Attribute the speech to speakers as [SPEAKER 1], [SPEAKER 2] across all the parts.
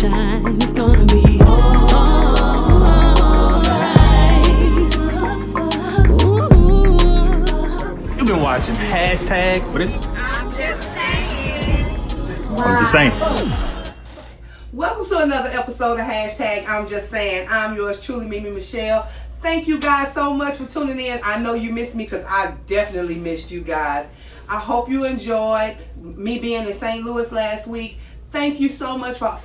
[SPEAKER 1] shine. It's gonna be alright.
[SPEAKER 2] You've been watching hashtag, what is it? I'm just saying.
[SPEAKER 3] Welcome to another episode of Hashtag I'm Just Saying. I'm yours truly, MemeMichelle. Thank you guys so much for tuning in. I know you missed me because I definitely missed you guys. I hope you enjoyed me being in St. Louis last week. Thank you so much for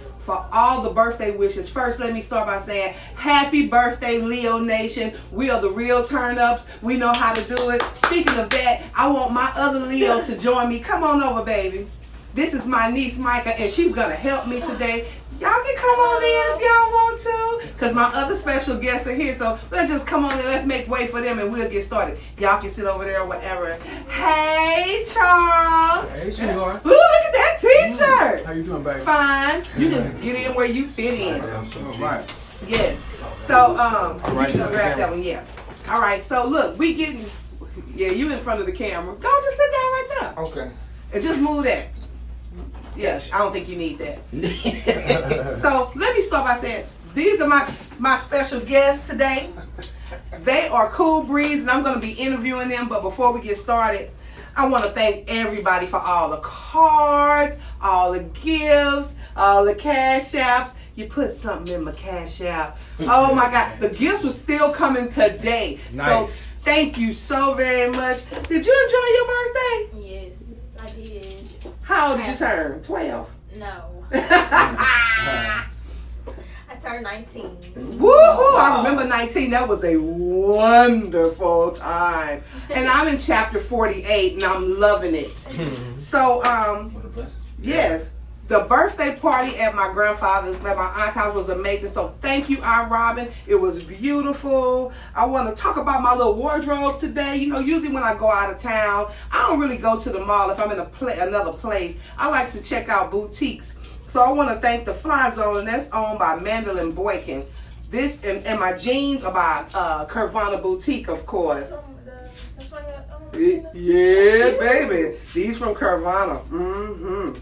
[SPEAKER 3] all the birthday wishes. First, let me start by saying happy birthday, Leo Nation. We are the real turn-ups. We know how to do it. Speaking of that, I want my other Leo to join me. Come on over, baby. This is my niece, Micah, and she's going to help me today. Y'all can come on in if y'all want to, because my other special guests are here. So let's just come on in. Let's make way for them, and we'll get started. Y'all can sit over there or whatever. Hey, Charles.
[SPEAKER 4] Hey, sweetheart.
[SPEAKER 3] Ooh, look at that T-shirt.
[SPEAKER 4] How you doing, baby?
[SPEAKER 3] Fine. You just get in where you fit in.
[SPEAKER 4] All right.
[SPEAKER 3] Yes. So,
[SPEAKER 4] right,
[SPEAKER 3] you just grab that one, yeah. All right, so look, we getting, yeah, you in front of the camera. Go just sit down right there.
[SPEAKER 4] Okay.
[SPEAKER 3] And just move that. Yeah, I don't think you need that. So let me start by saying these are my special guests today. They are Cool Breeze, and I'm going to be interviewing them. But before we get started, I want to thank everybody for all the cards, all the gifts, all the cash apps. You put something in my cash app. Oh my God, the gifts were still coming today.
[SPEAKER 4] Nice.
[SPEAKER 3] So thank you so very much. Did you enjoy your birthday?
[SPEAKER 5] Yes, I did.
[SPEAKER 3] How old did you turn? 12.
[SPEAKER 5] No. I turned 19.
[SPEAKER 3] Woohoo! I remember 19. That was a wonderful time. And I'm in chapter 48 and I'm loving it. So,
[SPEAKER 4] What a blessing.
[SPEAKER 3] yes, the birthday party at my grandfather's, at my aunt's house was amazing. So thank you, Aunt Robin. It was beautiful. I want to talk about my little wardrobe today. You know, usually when I go out of town, I don't really go to the mall if I'm in another place. I like to check out boutiques. So I want to thank the Fly Zone, and that's owned by Mandolin Boykins. This and my jeans are by Curvana Boutique, of course. Yeah, baby. These from Curvana. Mm-hmm.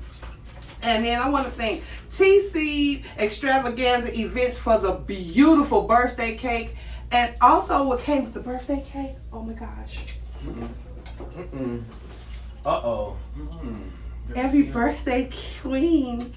[SPEAKER 3] And then I want to thank TC Extravaganza Events for the beautiful birthday cake. And also what came with the birthday cake. Oh my gosh.
[SPEAKER 4] Uh-oh.
[SPEAKER 3] Every birthday queen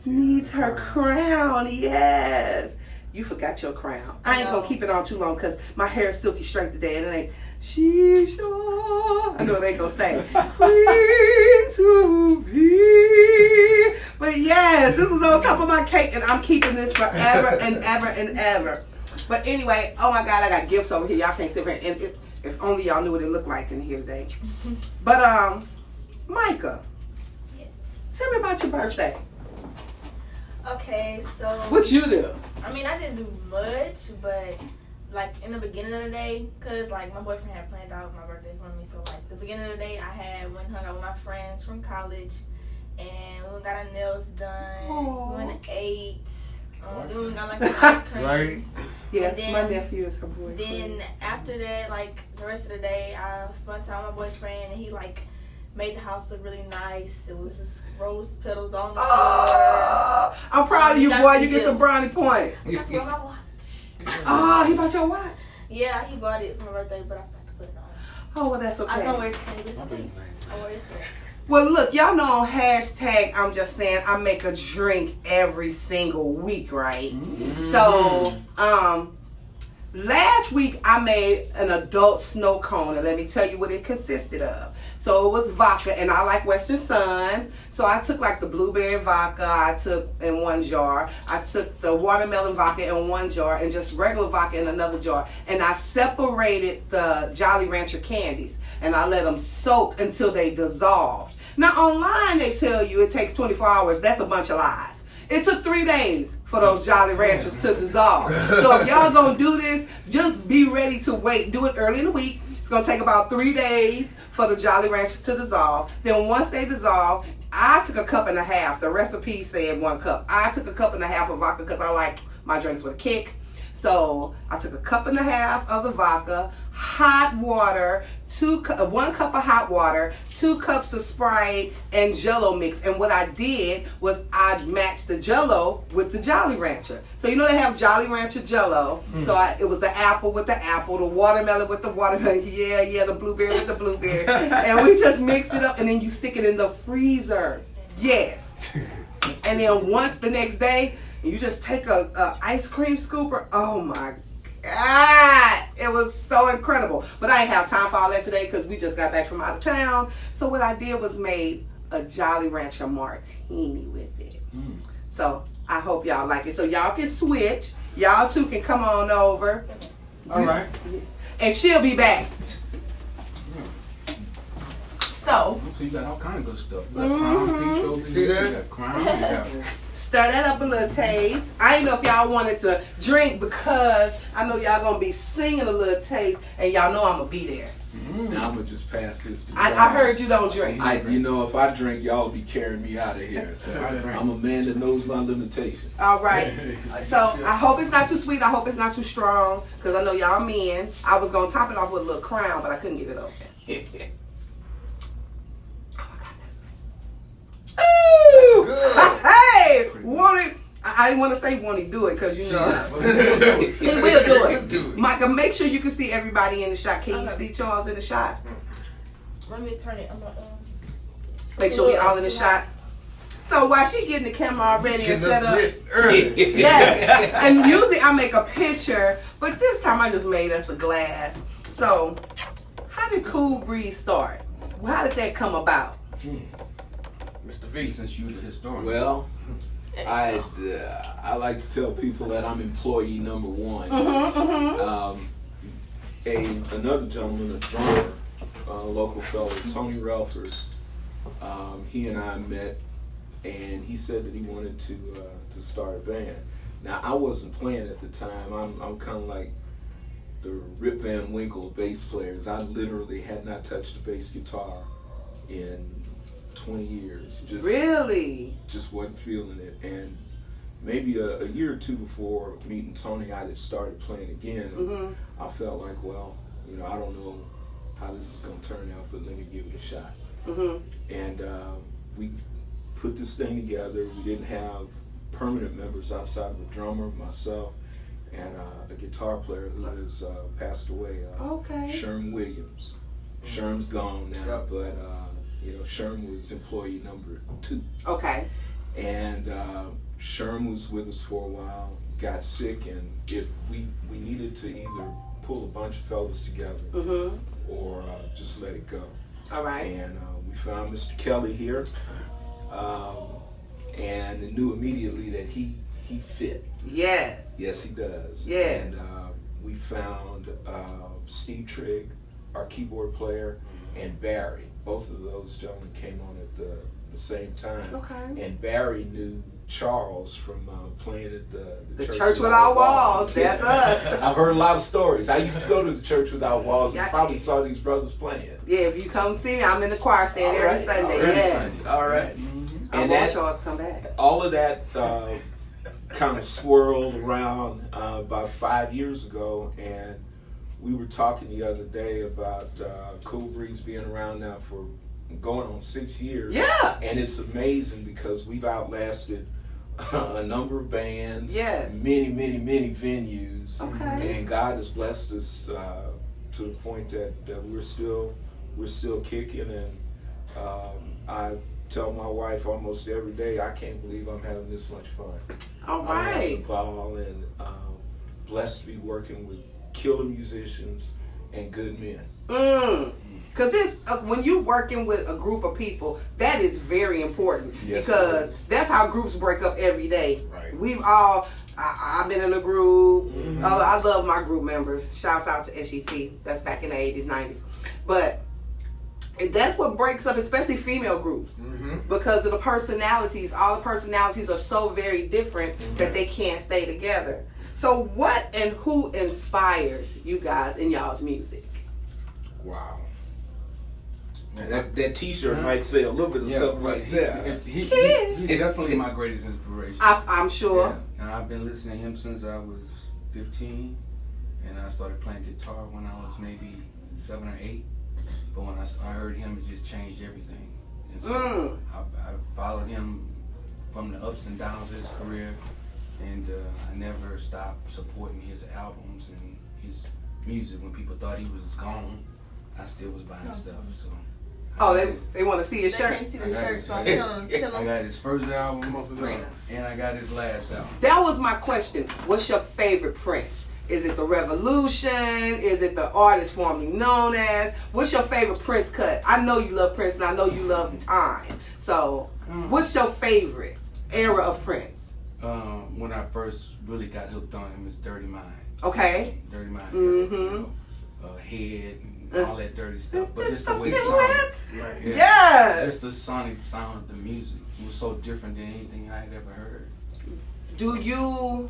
[SPEAKER 3] needs her crown. Yes. You forgot your crown. I ain't going to keep it on too long because my hair is silky straight today. And it ain't. She's sure. I know it ain't going to stay. Queen to be. But yes, this is on top of my cake. And I'm keeping this forever and ever and ever. But anyway, oh my God, I got gifts over here. Y'all can't sit here. And if only y'all knew what it looked like in here today. But, Micah.
[SPEAKER 5] Yes.
[SPEAKER 3] Tell me about your birthday.
[SPEAKER 5] Okay, so.
[SPEAKER 3] What you do?
[SPEAKER 5] I mean, I didn't do much, but like in the beginning of the day, cause like my boyfriend had planned out my birthday for me. So like the beginning of the day, I went and hung out with my friends from college, and we got our nails done.
[SPEAKER 3] Aww.
[SPEAKER 5] We went and ate. Then we got like some ice cream.
[SPEAKER 4] Right.
[SPEAKER 3] Yeah,
[SPEAKER 5] then-
[SPEAKER 3] my nephew is her boyfriend.
[SPEAKER 5] Then after that, like the rest of the day, I spent time with my boyfriend, and he like made the house look really nice. It was just rose petals on the floor.
[SPEAKER 3] Oh, I'm proud of you, boy. You get some brownie points.
[SPEAKER 5] That's what my watch.
[SPEAKER 3] Oh, he bought your watch.
[SPEAKER 5] Yeah, he bought it for my birthday, but I forgot to put it on.
[SPEAKER 3] Oh, well, that's
[SPEAKER 5] I was gonna
[SPEAKER 3] okay.
[SPEAKER 5] wear it today. It's okay. I'll wear it today.
[SPEAKER 3] Well, look, y'all know on hashtag I'm Just Saying I make a drink every single week, right? So, last week I made an adult snow cone, and let me tell you what it consisted of. So it was vodka, and I like Western Sun. So I took like the blueberry vodka I took in one jar. I took the watermelon vodka in one jar, and just regular vodka in another jar. And I separated the Jolly Rancher candies, and I let them soak until they dissolved. Now online they tell you it takes 24 hours. That's a bunch of lies. It took 3 days for those Jolly Ranchers to dissolve. So if y'all gonna do this, just be ready to wait. Do it early in the week. It's gonna take about 3 days for the Jolly Ranchers to dissolve. Then once they dissolve, I took a cup and a half. The recipe said 1 cup. I took a cup and a half of vodka because I like my drinks with a kick. So I took a cup and a half of the vodka, hot water, 1 cup of hot water, 2 cups of Sprite, and Jello mix. And what I did was I matched the Jello with the Jolly Rancher. So you know they have Jolly Rancher Jello. So it was the apple with the apple, the watermelon with the watermelon. Yeah, the blueberry with the blueberry. And we just mixed it up, and then you stick it in the freezer. Yes. And then once the next day, you just take a ice cream scooper. Oh my God, it was so incredible. But I didn't have time for all that today because we just got back from out of town. So what I did was made a Jolly Rancher martini with it. So I hope y'all like it. So y'all can switch. Y'all two can come on over.
[SPEAKER 4] All right.
[SPEAKER 3] And she'll be back. So
[SPEAKER 6] you got all kind of good stuff. You got Crown Peach over
[SPEAKER 4] See
[SPEAKER 6] here.
[SPEAKER 4] that?
[SPEAKER 6] You got Crown. You got
[SPEAKER 3] stir that up a little taste. I didn't know if y'all wanted to drink because I know y'all gonna be singing a little taste, and y'all know I'm gonna be there.
[SPEAKER 7] Now I'm gonna just pass this to
[SPEAKER 3] I heard you don't drink.
[SPEAKER 7] you know, if I drink, y'all will be carrying me out of here. So I'm a man that knows my limitations.
[SPEAKER 3] All right. So I hope it's not too sweet. I hope it's not too strong because I know y'all men. I was gonna top it off with a little Crown, but I couldn't get it open. Oh my God, that's good. Ooh!
[SPEAKER 4] Good.
[SPEAKER 3] Hey, want it? I didn't want to say won't he do it because you know he will do it.
[SPEAKER 4] Do it.
[SPEAKER 3] Micah, make sure you can see everybody in the shot. Can you
[SPEAKER 5] Okay.
[SPEAKER 3] see Charles in the shot?
[SPEAKER 5] Let me turn it. I'm gonna,
[SPEAKER 3] Make sure we all in the shot. So while she getting the camera all ready and
[SPEAKER 4] Getting
[SPEAKER 3] set
[SPEAKER 4] us
[SPEAKER 3] up,
[SPEAKER 4] lit early.
[SPEAKER 3] yes. And usually I make a picture, but this time I just made us a glass. So how did Cool Breeze start? How did that come about?
[SPEAKER 4] Mr. V.
[SPEAKER 6] since you the historian.
[SPEAKER 7] Well, I like to tell people that I'm employee number one. Another gentleman, a drummer, local fellow, Tony Relford, he and I met, and he said that he wanted to start a band. Now I wasn't playing at the time. I'm kind of like the Rip Van Winkle bass players. I literally had not touched a bass guitar in 20 years.
[SPEAKER 3] Really?
[SPEAKER 7] Just wasn't feeling it. And maybe a year or two before meeting Tony, I had started playing again. And I felt like, well, you know, I don't know how this is going to turn out, but let me give it a shot. And we put this thing together. We didn't have permanent members outside of a drummer, myself, and a guitar player who has passed away,
[SPEAKER 3] Okay.
[SPEAKER 7] Sherm Williams. Sherm's gone now,
[SPEAKER 4] Yep.
[SPEAKER 7] but you know, Sherm was employee number 2.
[SPEAKER 3] Okay.
[SPEAKER 7] And Sherm was with us for a while, got sick, and we needed to either pull a bunch of fellas together or just let it go.
[SPEAKER 3] All right.
[SPEAKER 7] And we found Mr. Kelly here, and knew immediately that he fit.
[SPEAKER 3] Yes.
[SPEAKER 7] Yes, he does.
[SPEAKER 3] Yes.
[SPEAKER 7] And we found Steve Trigg, our keyboard player, and Barry. Both of those gentlemen came on at the same time.
[SPEAKER 3] Okay.
[SPEAKER 7] And Barry knew Charles from playing at the
[SPEAKER 3] Church Without Walls. That's us.
[SPEAKER 7] I've heard a lot of stories. I used to go to the Church Without Walls and
[SPEAKER 3] Yeah.
[SPEAKER 7] probably saw these brothers playing.
[SPEAKER 3] Yeah, if you come see me, I'm in the choir stand
[SPEAKER 7] All
[SPEAKER 3] every
[SPEAKER 7] right,
[SPEAKER 3] Sunday.
[SPEAKER 7] all right,
[SPEAKER 3] Yes.
[SPEAKER 7] All right.
[SPEAKER 3] I
[SPEAKER 7] And
[SPEAKER 3] want
[SPEAKER 7] that,
[SPEAKER 3] Charles to come back.
[SPEAKER 7] all of that kind of swirled around about 5 years ago, and we were talking the other day about Cool Breeze being around now for going on 6 years.
[SPEAKER 3] Yeah.
[SPEAKER 7] And it's amazing because we've outlasted a number of bands,
[SPEAKER 3] Yes.
[SPEAKER 7] many venues,
[SPEAKER 3] Okay.
[SPEAKER 7] and God has blessed us to the point that we're still kicking. And I tell my wife almost every day, I can't believe I'm having this much fun.
[SPEAKER 3] All
[SPEAKER 7] I'm having a
[SPEAKER 3] right.
[SPEAKER 7] ball, and blessed to be working with killer musicians and good men.
[SPEAKER 3] Because it's when you're working with a group of people, that is very important.
[SPEAKER 7] Yes,
[SPEAKER 3] because
[SPEAKER 7] it is.
[SPEAKER 3] that's how groups break up every day.
[SPEAKER 4] Right.
[SPEAKER 3] We've all, I've been in a group. I love my group members. Shouts out to SET. That's back in the 80s, 90s. But that's what breaks up, especially female groups. Because of the personalities. All the personalities are so very different that they can't stay together. So what and who inspires you guys in y'all's music?
[SPEAKER 4] Wow.
[SPEAKER 7] That T-shirt might say a little bit of something like that.
[SPEAKER 6] He's definitely my greatest inspiration.
[SPEAKER 3] I'm sure.
[SPEAKER 6] Yeah. And I've been listening to him since I was 15. and I started playing guitar when I was maybe 7 or 8. But when I heard him, it just changed everything. And so I followed him from the ups and downs of his career, and I never stopped supporting his albums and his music. When people thought he was gone, I still was buying stuff. So.
[SPEAKER 3] They want to see his
[SPEAKER 5] They
[SPEAKER 3] shirt.
[SPEAKER 5] can't see the shirt, so I'm telling
[SPEAKER 6] I
[SPEAKER 5] them.
[SPEAKER 6] got his first album,
[SPEAKER 5] Prince.
[SPEAKER 6] and I got his last album.
[SPEAKER 3] That was my question. What's your favorite Prince? Is it the Revolution? Is it the artist formerly known as? What's your favorite Prince cut? I know you love Prince, and I know you love the time. So, what's your favorite era of Prince?
[SPEAKER 6] When I first really got hooked on him, was Dirty Mind.
[SPEAKER 3] Okay.
[SPEAKER 6] Dirty Mind.
[SPEAKER 3] Mm-hmm.
[SPEAKER 6] Head and all that dirty stuff. But just the way it
[SPEAKER 3] What?
[SPEAKER 6] sounded. Right.
[SPEAKER 3] Yes.
[SPEAKER 6] Just the sonic sound of the music was so different than anything I had ever heard.
[SPEAKER 3] Do you,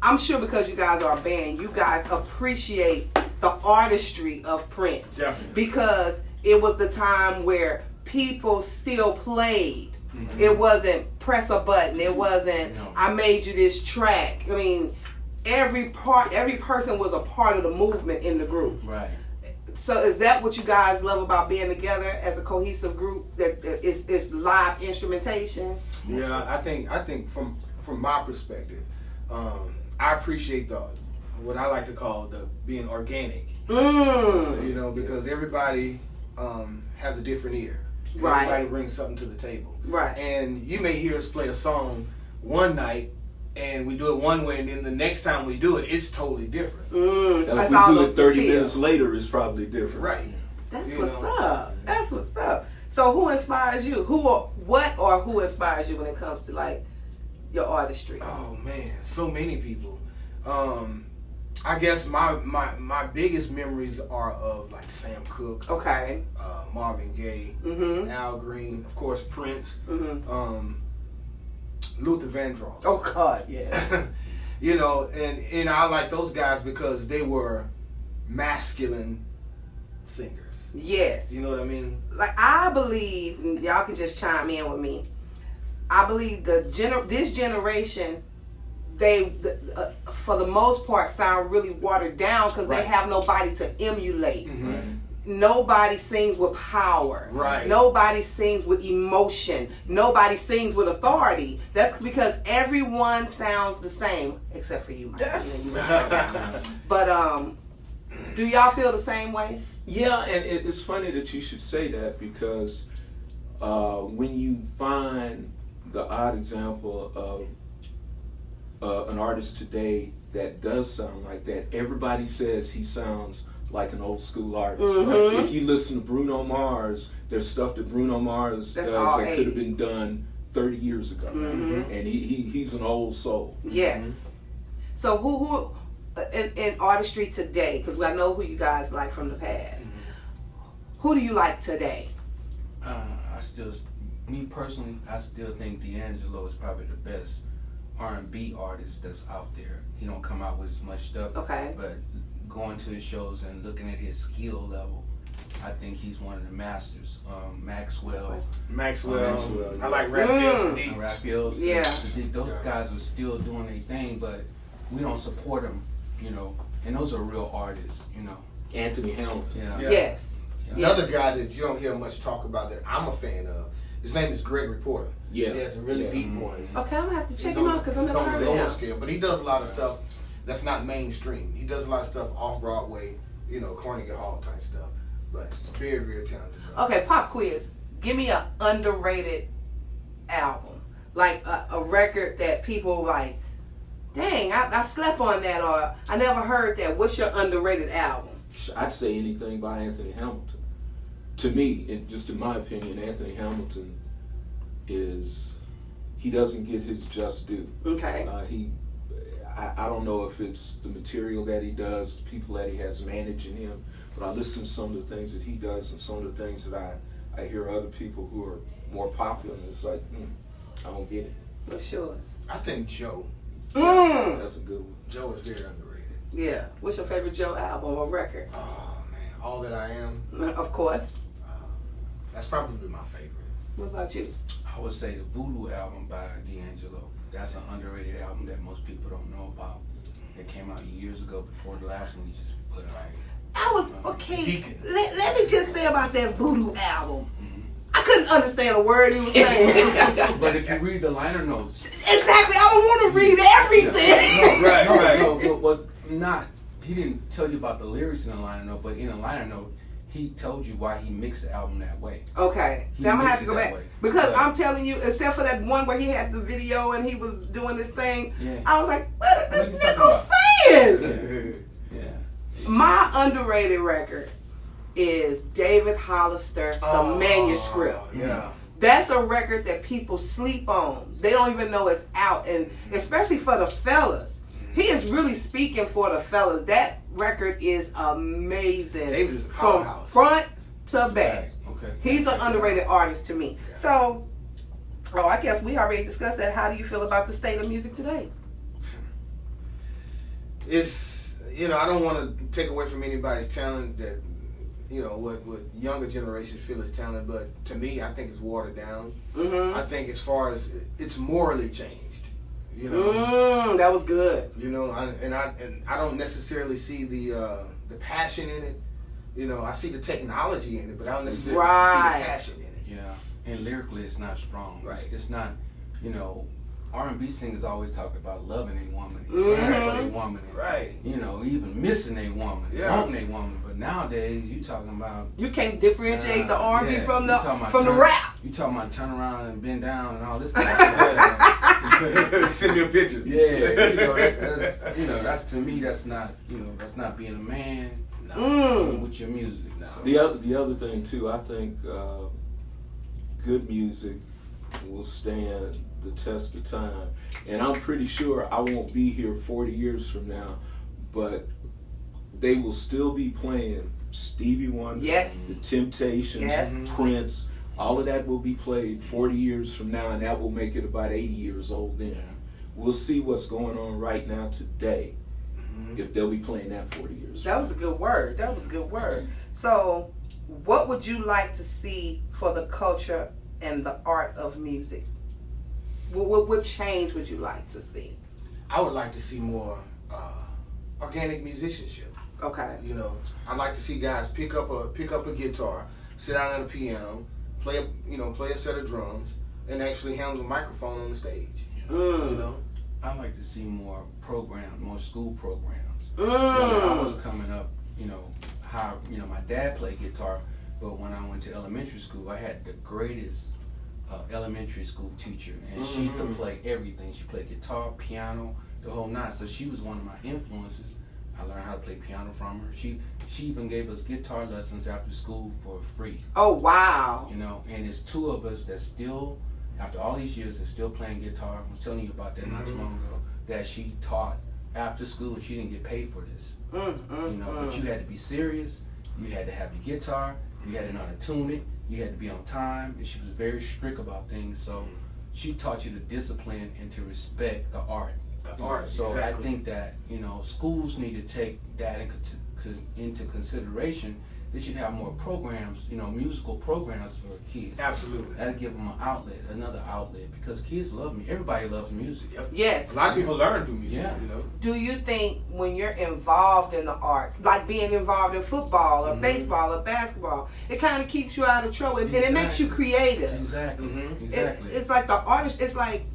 [SPEAKER 3] I'm sure because you guys are a band, you guys appreciate the artistry of Prince.
[SPEAKER 4] Definitely.
[SPEAKER 3] Because it was the time where people still played.
[SPEAKER 6] Mm-hmm.
[SPEAKER 3] It wasn't press a button. It wasn't,
[SPEAKER 6] No.
[SPEAKER 3] I made you this track. I mean, every person was a part of the movement in the group.
[SPEAKER 6] Right.
[SPEAKER 3] So is that what you guys love about being together as a cohesive group? That it's live instrumentation?
[SPEAKER 4] Yeah, I think from my perspective, I appreciate what I like to call the being organic. So, you know, because everybody has a different ear.
[SPEAKER 3] Right.
[SPEAKER 4] Everybody brings something to the table.
[SPEAKER 3] Right.
[SPEAKER 4] And you may hear us play a song one night and we do it one way, and then the next time we do it, it's totally different.
[SPEAKER 3] So
[SPEAKER 7] Now,
[SPEAKER 3] that's
[SPEAKER 7] if
[SPEAKER 3] all
[SPEAKER 7] we do
[SPEAKER 3] over
[SPEAKER 7] it
[SPEAKER 3] the
[SPEAKER 7] 30
[SPEAKER 3] field.
[SPEAKER 7] minutes later, it's probably different.
[SPEAKER 4] Right.
[SPEAKER 3] That's
[SPEAKER 4] You
[SPEAKER 3] what's
[SPEAKER 4] know.
[SPEAKER 3] up. That's what's up. So who inspires you? Who inspires you when it comes to like your artistry?
[SPEAKER 4] Oh man, so many people. I guess my biggest memories are of like Sam Cooke,
[SPEAKER 3] Okay.
[SPEAKER 4] Marvin Gaye,
[SPEAKER 3] Mhm.
[SPEAKER 4] Al Green, of course Prince,
[SPEAKER 3] Mhm.
[SPEAKER 4] Luther Vandross.
[SPEAKER 3] Oh God, yeah.
[SPEAKER 4] You know, and I like those guys because they were masculine singers.
[SPEAKER 3] Yes.
[SPEAKER 4] You know what I mean?
[SPEAKER 3] Like I believe, and y'all can just chime in with me. I believe this generation, they for the most part sound really watered down because
[SPEAKER 4] Right.
[SPEAKER 3] they have nobody to emulate.
[SPEAKER 4] Mhm.
[SPEAKER 3] Nobody sings with power.
[SPEAKER 4] Right.
[SPEAKER 3] Nobody sings with emotion. Nobody sings with authority. That's because everyone sounds the same except for you, Mike. You know. But do y'all feel the same way?
[SPEAKER 7] Yeah, and it's funny that you should say that because when you find the odd example of an artist today that does sound like that, everybody says he sounds like an old school artist. Like if you listen to Bruno Mars, there's stuff that Bruno Mars
[SPEAKER 3] That's
[SPEAKER 7] does
[SPEAKER 3] all
[SPEAKER 7] that could have
[SPEAKER 3] 80s.
[SPEAKER 7] been done 30 years ago, and he's an old soul.
[SPEAKER 3] Yes. So who in artistry today? Because I know who you guys like from the past. Who do you like today?
[SPEAKER 6] Me personally, I still think D'Angelo is probably the best R&B artist that's out there. He don't come out with as much stuff.
[SPEAKER 3] Okay.
[SPEAKER 6] But going to his shows and looking at his skill level, I think he's one of the masters. Maxwell.
[SPEAKER 4] Maxwell. I like Raphael Sadiq.
[SPEAKER 6] Raphael,
[SPEAKER 3] Yeah.
[SPEAKER 6] Sadiq, those guys are still doing their thing, but we don't support them, you know. And those are real artists, you know.
[SPEAKER 7] Anthony Hamilton.
[SPEAKER 6] Yeah.
[SPEAKER 4] Yeah.
[SPEAKER 3] Yes.
[SPEAKER 4] Another guy that you don't hear much talk about that I'm a fan of, his name is Gregory Porter.
[SPEAKER 7] Yeah.
[SPEAKER 4] He has a really deep voice.
[SPEAKER 3] Okay, I'm gonna have to check
[SPEAKER 4] He's
[SPEAKER 3] him
[SPEAKER 4] on-
[SPEAKER 3] out because I've
[SPEAKER 4] he's
[SPEAKER 3] never
[SPEAKER 4] on
[SPEAKER 3] heard
[SPEAKER 4] the
[SPEAKER 3] of
[SPEAKER 4] lower
[SPEAKER 3] him.
[SPEAKER 4] scale, but he does a lot of stuff that's not mainstream. He does a lot of stuff off Broadway, you know, Carnegie Hall type stuff. But very, very talented.
[SPEAKER 3] Okay, pop quiz. Give me an underrated album, like a record that people like. Dang, I slept on that, or I never heard that. What's your underrated album?
[SPEAKER 7] I'd say anything by Anthony Hamilton. To me, just in my opinion, Anthony Hamilton he doesn't get his just due.
[SPEAKER 3] Okay.
[SPEAKER 7] I don't know if it's the material that he does, the people that he has managing him, but I listen to some of the things that he does and some of the things that I hear other people who are more popular, and it's like, I don't get it.
[SPEAKER 3] What's yours?
[SPEAKER 4] I think Joe.
[SPEAKER 7] That's a good one.
[SPEAKER 4] Joe is very underrated.
[SPEAKER 3] Yeah. What's your favorite Joe album or record?
[SPEAKER 4] Oh man, All That I Am.
[SPEAKER 3] Of course.
[SPEAKER 4] That's probably my favorite.
[SPEAKER 3] What about you?
[SPEAKER 6] I would say the Voodoo album by D'Angelo. That's an underrated album that most people don't know about. that came out years ago before the last one he just put out.
[SPEAKER 3] I was okay.
[SPEAKER 4] Deacon.
[SPEAKER 3] Let me just say about that Voodoo album. I couldn't understand a word he was saying.
[SPEAKER 6] But if you read the liner notes,
[SPEAKER 3] Exactly. I don't want to read everything.
[SPEAKER 6] but not. He didn't tell you about the lyrics in the liner note, but in the liner note, he told you why he mixed the album that way.
[SPEAKER 3] Okay, so I'm gonna have to go back because
[SPEAKER 6] But-
[SPEAKER 3] I'm telling you, except for that one where he had the video and he was doing this thing,
[SPEAKER 6] Yeah.
[SPEAKER 3] I was like, what is this
[SPEAKER 6] What you
[SPEAKER 3] nigga
[SPEAKER 6] talking
[SPEAKER 3] saying?
[SPEAKER 6] Yeah.
[SPEAKER 3] My underrated record is David Hollister, The Manuscript.
[SPEAKER 4] Yeah.
[SPEAKER 3] That's a record that people sleep on. They don't even know it's out, and especially for the fellas. He is really speaking for the fellas. That record is amazing.
[SPEAKER 4] David is a
[SPEAKER 3] from
[SPEAKER 4] powerhouse.
[SPEAKER 3] front to back.
[SPEAKER 6] Okay.
[SPEAKER 3] He's an underrated artist to me. So, I guess we already discussed that. How do you feel about the state of music today?
[SPEAKER 4] It's, I don't want to take away from anybody's talent that, what younger generations feel is talent, but to me, I think it's watered down. I think as far as it's morally changed,
[SPEAKER 3] That was good.
[SPEAKER 4] I don't necessarily see the passion in it. I see the technology in it, but I don't necessarily see the passion in it.
[SPEAKER 6] Yeah, and lyrically, it's not strong.
[SPEAKER 4] Right.
[SPEAKER 6] It's not. R&B singers always talk about loving a woman, caring for a woman, and,
[SPEAKER 4] Right.
[SPEAKER 6] even missing a woman, wanting a woman. But nowadays, you talking about
[SPEAKER 3] You can't differentiate the R&B
[SPEAKER 6] yeah,
[SPEAKER 3] from
[SPEAKER 6] you
[SPEAKER 3] the
[SPEAKER 6] talking about
[SPEAKER 3] from the
[SPEAKER 6] turn-
[SPEAKER 3] rap.
[SPEAKER 6] You talking about turn around and bend down and all this stuff.
[SPEAKER 4] Send me a picture.
[SPEAKER 6] That's to me. That's not being a man with your music. So.
[SPEAKER 7] The other thing too, I think good music will stand the test of time, and I'm pretty sure I won't be here 40 years from now, but they will still be playing Stevie Wonder,
[SPEAKER 3] Yes.
[SPEAKER 7] The Temptations,
[SPEAKER 3] Yes.
[SPEAKER 7] Prince. All of that will be played 40 years from now, and that will make it about 80 years old then. We'll see what's going on right now today, if they'll be playing that 40 years.
[SPEAKER 3] That was a good word. That was a good word. So, what would you like to see for the culture and the art of music? What change would you like to see?
[SPEAKER 4] I would like to see more organic musicianship.
[SPEAKER 3] Okay.
[SPEAKER 4] I'd like to see guys pick up a guitar, sit down at a piano, play a set of drums, and actually handle the microphone on the stage.
[SPEAKER 6] I like to see more school programs.
[SPEAKER 3] Mm.
[SPEAKER 6] I was coming up, my dad played guitar, but when I went to elementary school, I had the greatest elementary school teacher, and she could play everything. She played guitar, piano, the whole nine. So she was one of my influences. I learned how to play piano from her. She even gave us guitar lessons after school for free.
[SPEAKER 3] Oh, wow.
[SPEAKER 6] And it's two of us that still, after all these years, that's still playing guitar. I was telling you about that not too long ago, that she taught after school, and she didn't get paid for this. But you had to be serious. You had to have your guitar. You had to know how to tune it. You had to be on time. And she was very strict about things. So she taught you to discipline and to respect the art. So
[SPEAKER 4] exactly.
[SPEAKER 6] I think that schools need to take that into consideration. They should have more programs, musical programs for kids.
[SPEAKER 4] Absolutely.
[SPEAKER 6] That'll give them another outlet, because kids love me. Everybody loves music.
[SPEAKER 4] Yep.
[SPEAKER 3] Yes.
[SPEAKER 4] A lot of people learn through music.
[SPEAKER 6] Yeah.
[SPEAKER 3] Do you think when you're involved in the arts, like being involved in football or baseball or basketball, it kind of keeps you out of trouble and it makes you creative?
[SPEAKER 6] Exactly. Exactly.
[SPEAKER 3] It's like the artist. It's like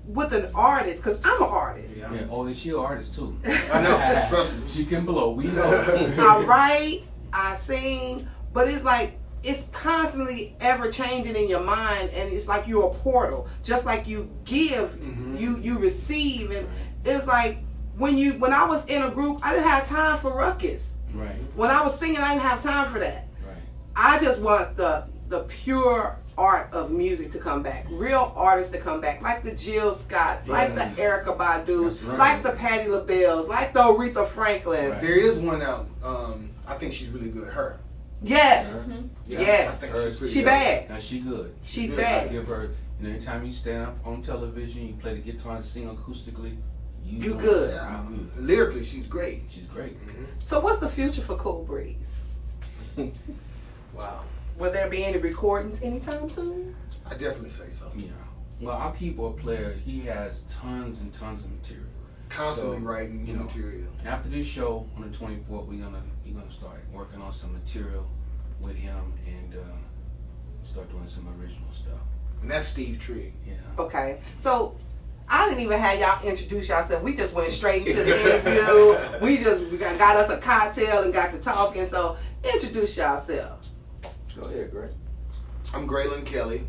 [SPEAKER 3] with an artist, because I'm an artist.
[SPEAKER 4] Yeah.
[SPEAKER 6] Yeah. Oh, and she an artist too.
[SPEAKER 4] I know. Trust me.
[SPEAKER 6] She can blow. We know.
[SPEAKER 3] I write, I sing, but it's like it's constantly ever changing in your mind, and it's like you're a portal. Just like you give, you receive, and it's like when I was in a group, I didn't have time for ruckus.
[SPEAKER 6] Right.
[SPEAKER 3] When I was singing, I didn't have time for that.
[SPEAKER 6] Right.
[SPEAKER 3] I just want the pure art of music to come back, real artists to come back, like the Jill Scotts, like the Erykah Badu's,
[SPEAKER 6] right.
[SPEAKER 3] like the Patti LaBelle's, like the Aretha Franklin.
[SPEAKER 6] Right.
[SPEAKER 4] There is one out. I think she's really good. Her.
[SPEAKER 3] Yes.
[SPEAKER 4] Yeah,
[SPEAKER 3] Yes.
[SPEAKER 4] I think she's pretty
[SPEAKER 3] She
[SPEAKER 4] good.
[SPEAKER 3] bad.
[SPEAKER 6] Now she good.
[SPEAKER 3] She's
[SPEAKER 6] I
[SPEAKER 3] bad.
[SPEAKER 6] give her. Anytime you stand up on television, you play the guitar and sing acoustically.
[SPEAKER 3] You good.
[SPEAKER 4] Yeah, lyrically, she's great.
[SPEAKER 6] She's great.
[SPEAKER 3] So what's the future for Cool Breeze?
[SPEAKER 4] Wow.
[SPEAKER 3] Will there be any recordings anytime soon?
[SPEAKER 4] I definitely say so.
[SPEAKER 6] Yeah. Well, our keyboard player, he has tons and tons of material.
[SPEAKER 4] constantly
[SPEAKER 6] So,
[SPEAKER 4] writing new material.
[SPEAKER 6] After this show on the 24th, we're gonna start working on some material with him and start doing some original stuff.
[SPEAKER 4] And that's Steve Trigg.
[SPEAKER 6] Yeah.
[SPEAKER 3] Okay, so I didn't even have y'all introduce yourself. We just went straight into the interview. We got us a cocktail and got to talking. So introduce yourself.
[SPEAKER 7] Go ahead, Greg.
[SPEAKER 4] I'm Graylin Kelly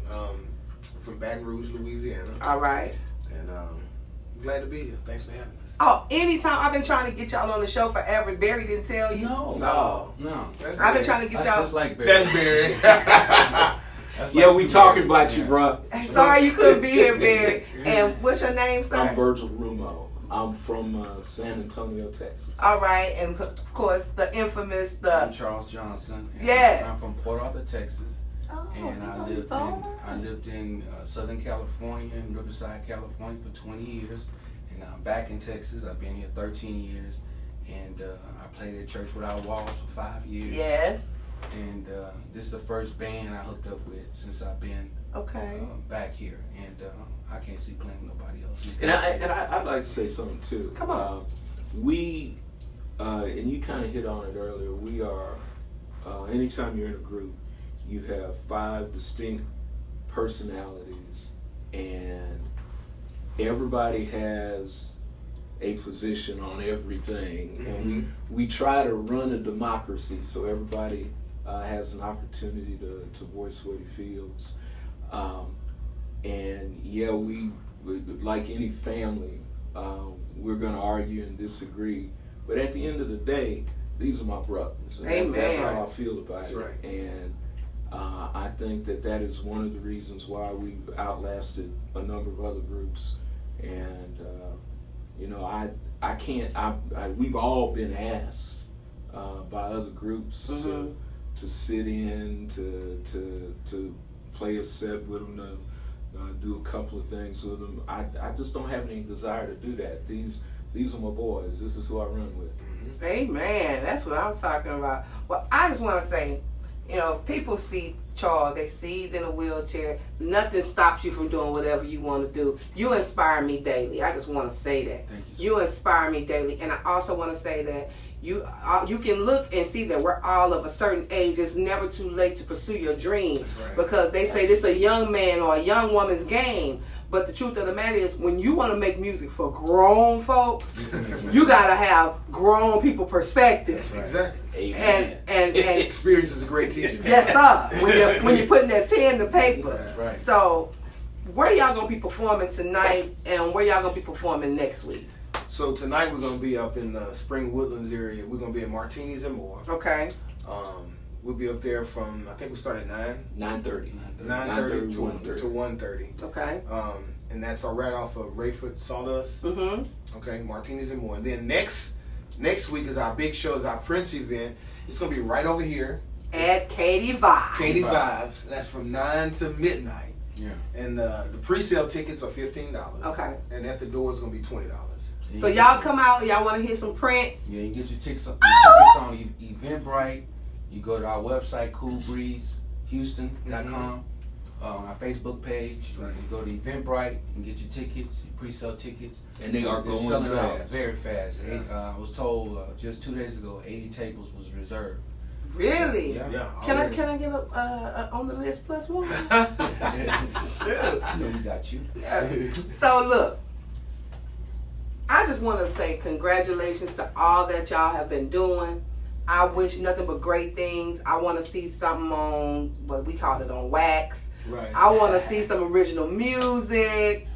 [SPEAKER 4] from Baton Rouge, Louisiana.
[SPEAKER 3] All right.
[SPEAKER 4] And I'm glad to be here. Thanks for having us.
[SPEAKER 3] Oh, anytime. I've been trying to get y'all on the show forever. Barry didn't tell you.
[SPEAKER 6] No.
[SPEAKER 3] I've been trying to get
[SPEAKER 6] That's
[SPEAKER 3] y'all.
[SPEAKER 6] just like Barry.
[SPEAKER 4] That's Barry.
[SPEAKER 6] That's
[SPEAKER 7] Yeah,
[SPEAKER 6] like
[SPEAKER 7] we
[SPEAKER 6] you,
[SPEAKER 7] talking
[SPEAKER 6] Barry.
[SPEAKER 7] about you, bro.
[SPEAKER 3] Sorry you couldn't be here, Barry. And what's your name, sir?
[SPEAKER 7] I'm Virgil Rumo. I'm from San Antonio, Texas.
[SPEAKER 3] All right, and of course the infamous
[SPEAKER 6] I'm Charles Johnson. And
[SPEAKER 3] Yes.
[SPEAKER 6] I'm from Port Arthur, Texas.
[SPEAKER 5] Oh,
[SPEAKER 6] And I lived in Southern California and Riverside, California for 20 years. And I'm back in Texas. I've been here 13 years. And I played at Church Without Walls for 5 years.
[SPEAKER 3] Yes.
[SPEAKER 6] And this is the first band I hooked up with since I've been
[SPEAKER 3] Okay.
[SPEAKER 6] back here. And I can't see playing with nobody else.
[SPEAKER 7] And I'd like to say something too.
[SPEAKER 3] Come on.
[SPEAKER 7] We and you kind of hit on it earlier. We are anytime you're in a group, you have 5 distinct personalities, and everybody has a position on everything, and we try to run a democracy so everybody has an opportunity to voice what he feels. And yeah, we like any family, we're going to argue and disagree, but at the end of the day, these are my brothers. And
[SPEAKER 3] Amen.
[SPEAKER 7] That's how I feel about
[SPEAKER 4] That's
[SPEAKER 7] it.
[SPEAKER 4] right.
[SPEAKER 7] And I think that is one of the reasons why we've outlasted a number of other groups. And you know, I can't. We've all been asked by other groups to sit in, to play a set with them, to do a couple of things with them. I just don't have any desire to do that. These are my boys. This is who I run with.
[SPEAKER 3] Amen. That's what I'm talking about. Well, I just want to say, you know, if people see Charles, they see he's in a wheelchair, nothing stops you from doing whatever you want to do. You inspire me daily. I just want to say that.
[SPEAKER 6] Thank you, sir.
[SPEAKER 3] You inspire me daily. And I also want to say that you can look and see that we're all of a certain age. It's never too late to pursue your dreams.
[SPEAKER 4] That's right.
[SPEAKER 3] Because they say this is a young man or a young woman's game. But the truth of the matter is, when you want to make music for grown folks, you gotta have grown people perspective.
[SPEAKER 4] Exactly.
[SPEAKER 7] Amen.
[SPEAKER 3] And
[SPEAKER 4] Experience is a great teacher.
[SPEAKER 3] yes, sir. When you're putting that pen to paper.
[SPEAKER 6] That's right.
[SPEAKER 3] So, where y'all gonna be performing tonight, and where y'all gonna be performing next week?
[SPEAKER 4] So tonight we're going to be up in the Spring Woodlands area. We're going to be at Martini's and More.
[SPEAKER 3] Okay.
[SPEAKER 4] We'll be up there from, I think we start at
[SPEAKER 7] 9:30.
[SPEAKER 4] 9:30 to
[SPEAKER 7] 1:30.
[SPEAKER 4] 1:30.
[SPEAKER 3] Okay.
[SPEAKER 4] And that's right off of Rayford Sawdust.
[SPEAKER 3] Mm-hmm.
[SPEAKER 4] Okay, Martini's and More. And then next week is our big show, is our Prince event. It's going to be right over here.
[SPEAKER 3] At Katie Vibe.
[SPEAKER 4] Katie Vibes. That's from 9 to midnight.
[SPEAKER 6] Yeah.
[SPEAKER 4] And the pre-sale tickets are $15.
[SPEAKER 3] Okay.
[SPEAKER 4] And at the door it's going to be $20.
[SPEAKER 3] So y'all come out. Y'all want to hear some Prince?
[SPEAKER 6] Yeah, you get your tickets on Eventbrite. You go to our website, coolbreezehouston.com. Our Facebook page.
[SPEAKER 4] Right.
[SPEAKER 6] You go to Eventbrite and get your tickets, your pre-sale tickets.
[SPEAKER 7] And they are
[SPEAKER 6] They're
[SPEAKER 7] going
[SPEAKER 6] selling out
[SPEAKER 7] fast.
[SPEAKER 6] very fast.
[SPEAKER 4] Yeah.
[SPEAKER 6] I was told just 2 days ago, 80 tables was reserved.
[SPEAKER 3] Really?
[SPEAKER 6] Yeah.
[SPEAKER 3] Can I
[SPEAKER 4] already.
[SPEAKER 3] get up on the list plus one?
[SPEAKER 6] I know we got you.
[SPEAKER 3] So look, I just want to say congratulations to all that y'all have been doing. I wish nothing but great things. I want to see something on what we call it on wax.
[SPEAKER 4] Right.
[SPEAKER 3] I want to see some original music.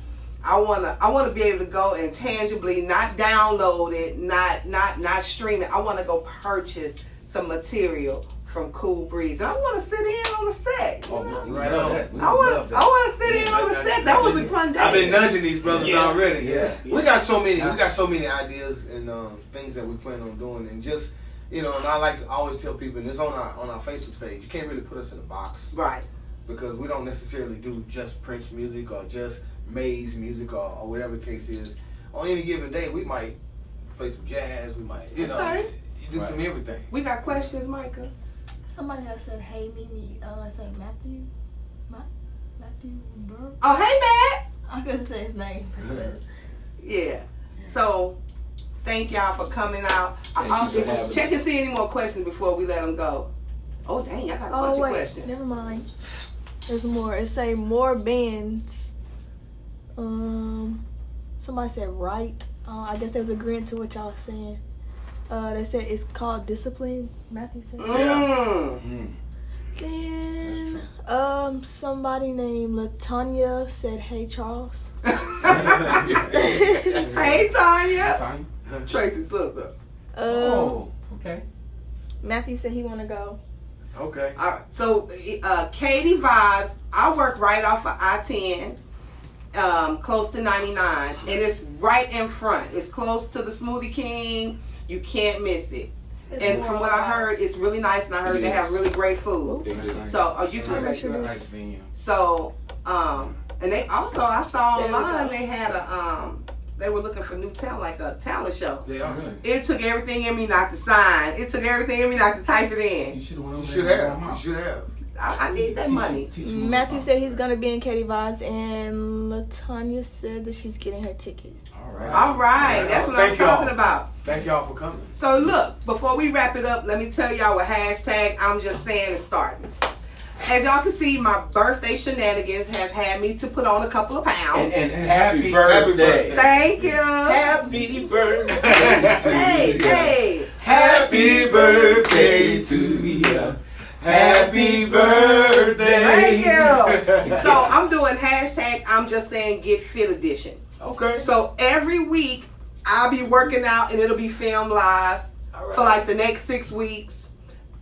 [SPEAKER 3] I want to be able to go and tangibly not download it, not stream it. I want to go purchase some material from Cool Breeze. And I want to sit in on the set.
[SPEAKER 6] Oh,
[SPEAKER 4] Right on.
[SPEAKER 3] I want to sit in on the set. That was a fun day.
[SPEAKER 4] I've been nudging these brothers already.
[SPEAKER 6] Yeah.
[SPEAKER 4] We got so many ideas and things that we plan on doing, and just, you know, and I like to always tell people, and it's on our Facebook page, you can't really put us in a box,
[SPEAKER 3] Right.
[SPEAKER 4] because we don't necessarily do just Prince music or just Maze music or whatever the case is. On any given day, we might play some jazz, we might, you know,
[SPEAKER 3] Okay.
[SPEAKER 4] do some everything.
[SPEAKER 3] We got questions, Micah.
[SPEAKER 5] Somebody else said, "Hey, Mimi." I say Matthew Burke.
[SPEAKER 3] Oh, hey, Matt.
[SPEAKER 5] I couldn't say his name.
[SPEAKER 3] Yeah. So, thank y'all for coming out.
[SPEAKER 7] Thank you for having
[SPEAKER 3] Check
[SPEAKER 7] me.
[SPEAKER 3] and see any more questions before we let them go. Oh, dang, I got a bunch
[SPEAKER 5] Oh
[SPEAKER 3] of
[SPEAKER 5] wait,
[SPEAKER 3] questions.
[SPEAKER 5] never mind. There's more. It say more bands. Somebody said right. I guess there's agreeing to what y'all was saying. They said it's called Discipline. Matthew said. Then somebody named Latanya said, "Hey Charles."
[SPEAKER 3] Hey, Tanya.
[SPEAKER 6] Tanya?
[SPEAKER 3] Tracy's sister.
[SPEAKER 6] Oh, okay.
[SPEAKER 5] Matthew said he want to go.
[SPEAKER 4] Okay.
[SPEAKER 3] All right, so Katie Vibes, I work right off of I-10, close to 99, and it's right in front. It's close to the Smoothie King. You can't miss it. And from what I heard, it's really nice, and I heard they have really great food.
[SPEAKER 7] They do.
[SPEAKER 3] So, you
[SPEAKER 5] I'll
[SPEAKER 3] can.
[SPEAKER 5] make sure
[SPEAKER 6] Nice
[SPEAKER 5] this.
[SPEAKER 6] venue.
[SPEAKER 3] So, and they also, I saw
[SPEAKER 5] There we
[SPEAKER 3] online
[SPEAKER 5] go.
[SPEAKER 3] they had they were looking for new talent, like a talent show.
[SPEAKER 4] They are.
[SPEAKER 6] Really?
[SPEAKER 3] It took everything in me not to sign. It took everything in me not to type it in.
[SPEAKER 6] You should have went
[SPEAKER 4] You
[SPEAKER 6] over
[SPEAKER 4] should
[SPEAKER 6] there and
[SPEAKER 4] have.
[SPEAKER 6] brought
[SPEAKER 4] You should have.
[SPEAKER 3] I need that money.
[SPEAKER 6] Teach them
[SPEAKER 5] Matthew
[SPEAKER 6] something.
[SPEAKER 5] said he's gonna be in Katie Vibes, and Latanya said that she's getting her ticket.
[SPEAKER 6] All right.
[SPEAKER 3] All right, that's what I'm
[SPEAKER 4] Thank y'all.
[SPEAKER 3] talking about.
[SPEAKER 4] Thank y'all for coming.
[SPEAKER 3] So look, before we wrap it up, let me tell y'all what hashtag I'm just saying is starting. As y'all can see, my birthday shenanigans has had me to put on a couple of pounds.
[SPEAKER 7] And
[SPEAKER 6] Happy
[SPEAKER 7] happy
[SPEAKER 4] birthday.
[SPEAKER 7] birthday.
[SPEAKER 3] Thank you.
[SPEAKER 7] Happy birthday.
[SPEAKER 3] Hey, hey.
[SPEAKER 4] Happy birthday to you. Happy birthday.
[SPEAKER 3] Thank you. So I'm doing hashtag I'm just saying get fit edition.
[SPEAKER 4] Okay.
[SPEAKER 3] So every week I'll be working out and it'll be filmed live for like the next 6 weeks.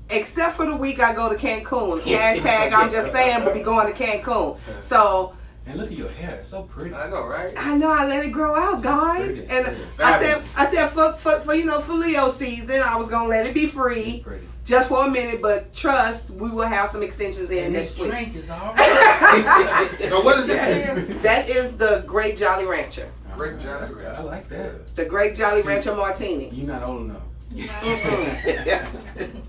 [SPEAKER 3] Except for the week I go to Cancun. Hashtag I'm just saying we'll be going to Cancun. So
[SPEAKER 6] And look at your hair. It's so pretty.
[SPEAKER 4] I know, right?
[SPEAKER 3] I know I let it grow out, guys.
[SPEAKER 6] Pretty,
[SPEAKER 3] And
[SPEAKER 6] pretty.
[SPEAKER 3] I said for you know for Leo season I was gonna let it be free.
[SPEAKER 6] Pretty.
[SPEAKER 3] Just for a minute, but trust, we will have some extensions in
[SPEAKER 6] And
[SPEAKER 3] next
[SPEAKER 6] this
[SPEAKER 3] week.
[SPEAKER 6] drink is all right.
[SPEAKER 4] Now, what is this again?
[SPEAKER 3] That is the Great Jolly Rancher.
[SPEAKER 4] Grape Johnny.
[SPEAKER 6] I like that.
[SPEAKER 3] The Great Jolly Rancher Martini.
[SPEAKER 6] You're not old enough.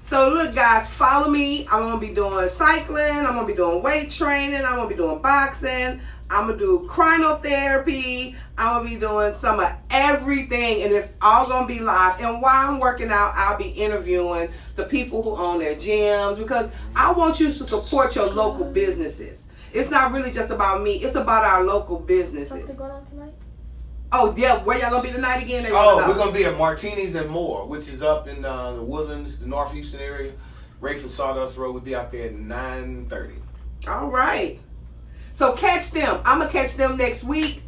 [SPEAKER 3] So look guys, follow me. I'm gonna be doing cycling, I'm gonna be doing weight training, I'm gonna be doing boxing, I'm gonna do cryotherapy, I'm gonna be doing some of everything, and it's all gonna be live. And while I'm working out, I'll be interviewing the people who own their gyms, because I want you to support your local businesses. It's not really just about me, it's about our local businesses.
[SPEAKER 5] Something going on tonight?
[SPEAKER 3] Oh yeah, where y'all gonna be tonight again? They
[SPEAKER 4] Oh,
[SPEAKER 3] wanna
[SPEAKER 4] we're
[SPEAKER 3] know.
[SPEAKER 4] gonna be at Martini's and More, which is up in the Woodlands, the North Houston area. Rayford Sawdust Road. We'll be out there at 9:30.
[SPEAKER 3] All right. So catch them. I'm gonna catch them next week,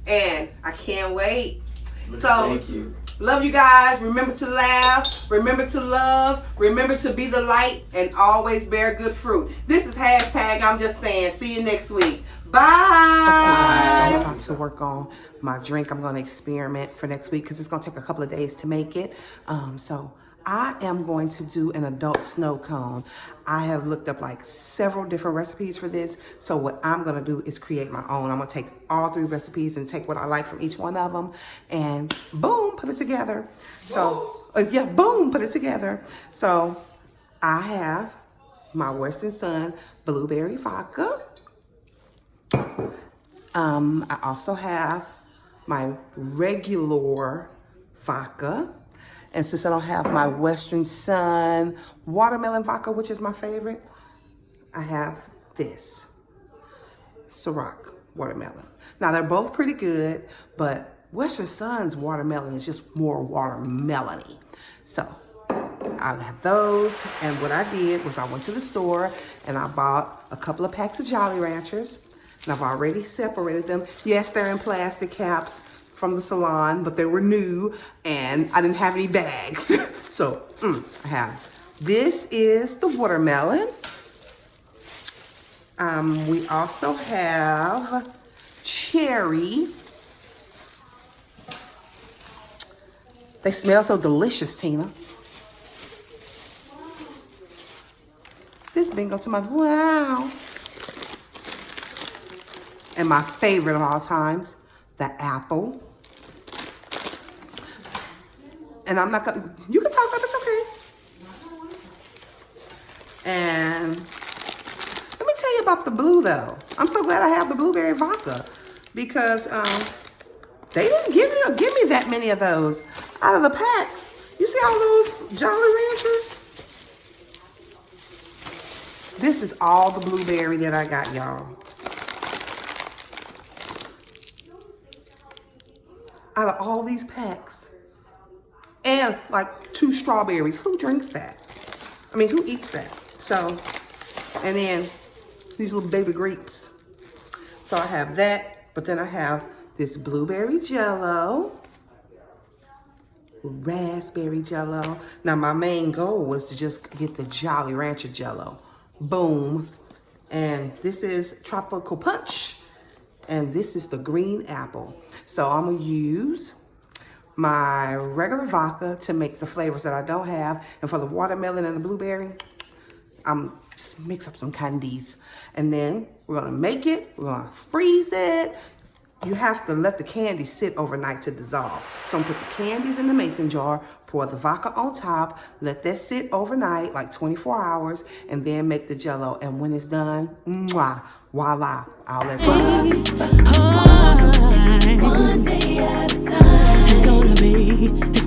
[SPEAKER 3] and I can't wait. So
[SPEAKER 7] Thank you.
[SPEAKER 3] love you guys. Remember to laugh. Remember to love. Remember to be the light, and always bear good fruit. This is hashtag I'm just saying. See you next week. Bye. Okay, so I'm about to work on my drink. I'm going to experiment for next week because it's going to take a couple of days to make it. So I am going to do an adult snow cone. I have looked up like several different recipes for this. So what I'm going to do is create my own. I'm going to take all 3 recipes and take what I like from each one of them and boom, put it together. So yeah, boom, put it together. So I have my Western Sun blueberry vodka. I also have my regular vodka. And since I don't have my Western Sun watermelon vodka, which is my favorite, I have this Ciroc watermelon. Now they're both pretty good, but Western Sun's watermelon is just more watermelon-y. So I'll have those. And what I did was I went to the store and I bought a couple of packs of Jolly Ranchers. And I've already separated them. Yes, they're in plastic caps from the salon, but they were new and I didn't have any bags. So I have, this is the watermelon. We also have cherry. They smell so delicious, Tina. This bingo to my, wow. And my favorite of all times, the apple. And I'm not gonna, you can talk about this, okay? And let me tell you about the blue though. I'm so glad I have the blueberry vodka because They didn't give me that many of those out of the packs. You see all those Jolly Ranchers? This is all the blueberry that I got, y'all. Out of all these packs. And like 2 strawberries. Who drinks that? I mean, who eats that? So, and then these little baby grapes. So I have that, but then I have this blueberry jello, raspberry jello. Now my main goal was to just get the Jolly Rancher jello. Boom. And this is tropical punch. And this is the green apple. So I'm gonna use my regular vodka to make the flavors that I don't have. And for the watermelon and the blueberry, I'm just mix up some candies. And then we're gonna make it, we're gonna freeze it. You have to let the candy sit overnight to dissolve. So I'm gonna put the candies in the mason jar, pour the vodka on top, let that sit overnight, like 24 hours, and then make the jello. And when it's done, mwah, voila, I'll let you know.
[SPEAKER 1] One day at a time. It's gonna be.